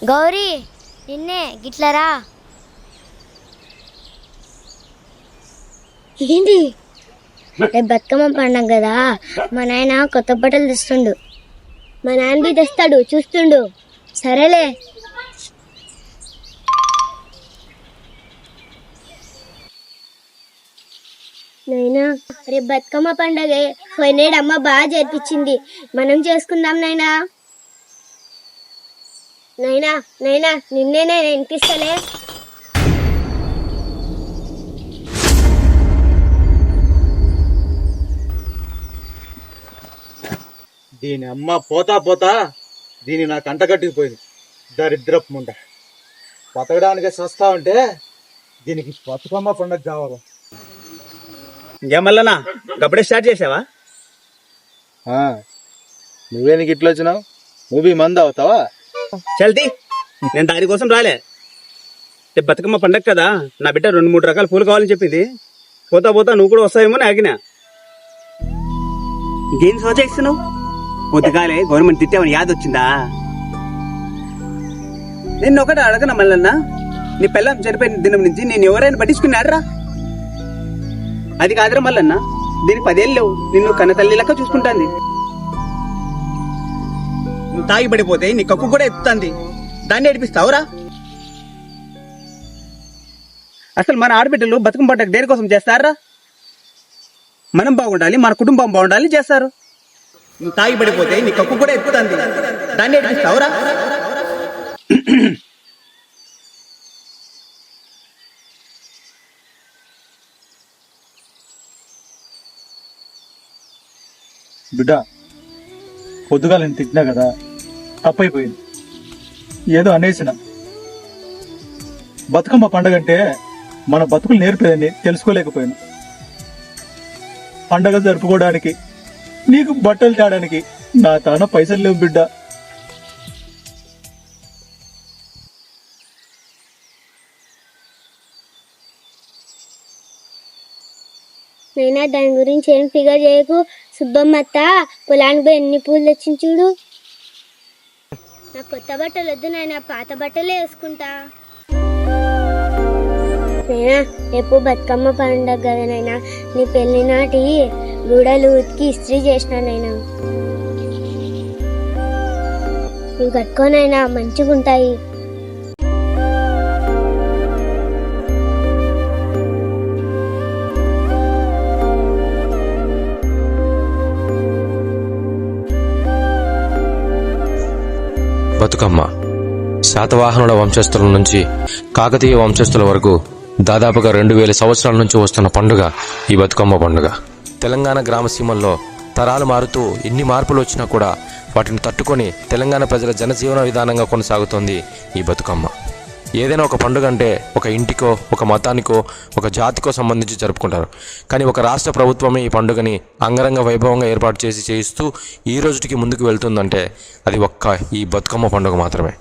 గౌరీ నిన్నే గిట్లరా. ఏంటి రేపు బతుకమ్మ పండుగ కదా, మా నాయన కొత్త బట్టలు తెస్తుండు. మా నాన్నది తెస్తాడు, చూస్తుండు. సరేలే. నైనా రేపు బతుకమ్మ పండుగ పోయినేడు అమ్మ బాగా జరిపించింది, మనం చేసుకుందాం నైనా. నైనా నైనా నిన్నే నేను వినిపిస్తలే. దీని అమ్మ పోతా పోతా దీని నా కంట కట్టుకుపోయింది. దరిద్రపు ముండ బతకడానికి సస్తా ఉంటే దీనికి బతుకమ్మ పండుగ కావాలి. ఇంకేమల్లనా గప్పుడే స్టార్ట్ చేసావా? నువ్వేనికి ఇట్లా వచ్చినావు? నువ్వు మంది అవుతావా? చల్తీ, నేను దానికోసం రాలే. రేపు బతుకమ్మ పండగ కదా, నా బిడ్డ 2-3 రకాల పూలు కావాలని చెప్పింది. పోతా పోతా నువ్వు కూడా వస్తావేమో అని ఆగినా. ఇంకేం సోచేస్తున్నావు? పొద్దుగాలే గవర్నమెంట్ తిట్టామని యాద వచ్చిందా? నిన్ను ఒకటి అడగనా మల్లన్నా, నీ పిల్లం చనిపోయిన దినం నుంచి నేను ఎవరైనా పట్టించుకున్నాడరా? అది కాదురా మల్లన్న, దీనికి 10 ఏళ్ళు లేవు, నిన్ను కన్న తల్లి లెక్క చూసుకుంటాంది. నువ్వు తాగి పడిపోతే నీ కక్కు కూడా ఎత్తుతాంది, దాన్ని ఏడిపిస్తావురా? అసలు మన ఆడబిడ్డలు బతుకమ్మ పండుగ దేనికోసం చేస్తారా? మనం బాగుండాలి, మన కుటుంబం బాగుండాలి చేస్తారు. నువ్వు తాగి పడిపోతే నీ కక్కు కూడా ఎత్తుతాంది, దాన్ని ఏడిపిస్తావురా? బిడ్డ పొద్దుగా నేను తిట్టినా కదా, తప్పైపోయింది. ఏదో అనేసిన. బతుకమ్మ పండగ అంటే మన బతుకులు నేర్పేదని తెలుసుకోలేకపోయాను. పండగ జరుపుకోవడానికి, నీకు బట్టలు తేడానికి నా తాన పైసలు లేవు బిడ్డ. నైనా దాని గురించి ఏం ఫిగర్ చేయకు. సుబ్బమ్మత్త పొలానికి పోయి ఎన్ని పూలు తెచ్చింది చూడు. నాకు కొత్త బట్టలు వద్దు నాయన, పాత బట్టలే వేసుకుంటా. నైనా రేపు బతుకమ్మ పండుగ కదా నైనా, నీ పెళ్లి నాటి గూడలు ఉతికి ఇస్త్రీ చేసిన నైనా. ఇవి కట్టుకోనైనా మంచిగా ఉంటాయి. బతుకమ్మ శాతవాహనుల వంశస్థుల నుంచి కాకతీయ వంశస్థుల వరకు దాదాపుగా 2000 సంవత్సరాల నుంచి వస్తున్న పండుగ ఈ బతుకమ్మ పండుగ. తెలంగాణ గ్రామసీమల్లో తరాలు మారుతూ ఎన్ని మార్పులు వచ్చినా కూడా వాటిని తట్టుకొని తెలంగాణ ప్రజల జనజీవన విధానంగా కొనసాగుతోంది ఈ బతుకమ్మ. ఏదైనా ఒక పండుగ అంటే ఒక ఇంటికో, ఒక మతానికో, ఒక జాతికో సంబంధించి జరుపుకుంటారు. కానీ ఒక రాష్ట్ర ప్రభుత్వమే ఈ పండుగని అంగరంగ వైభవంగా ఏర్పాటు చేసి చేయిస్తూ ఈ రోజుకి ముందుకు వెళ్తుందంటే అది ఒక్క ఈ బతుకమ్మ పండుగ మాత్రమే.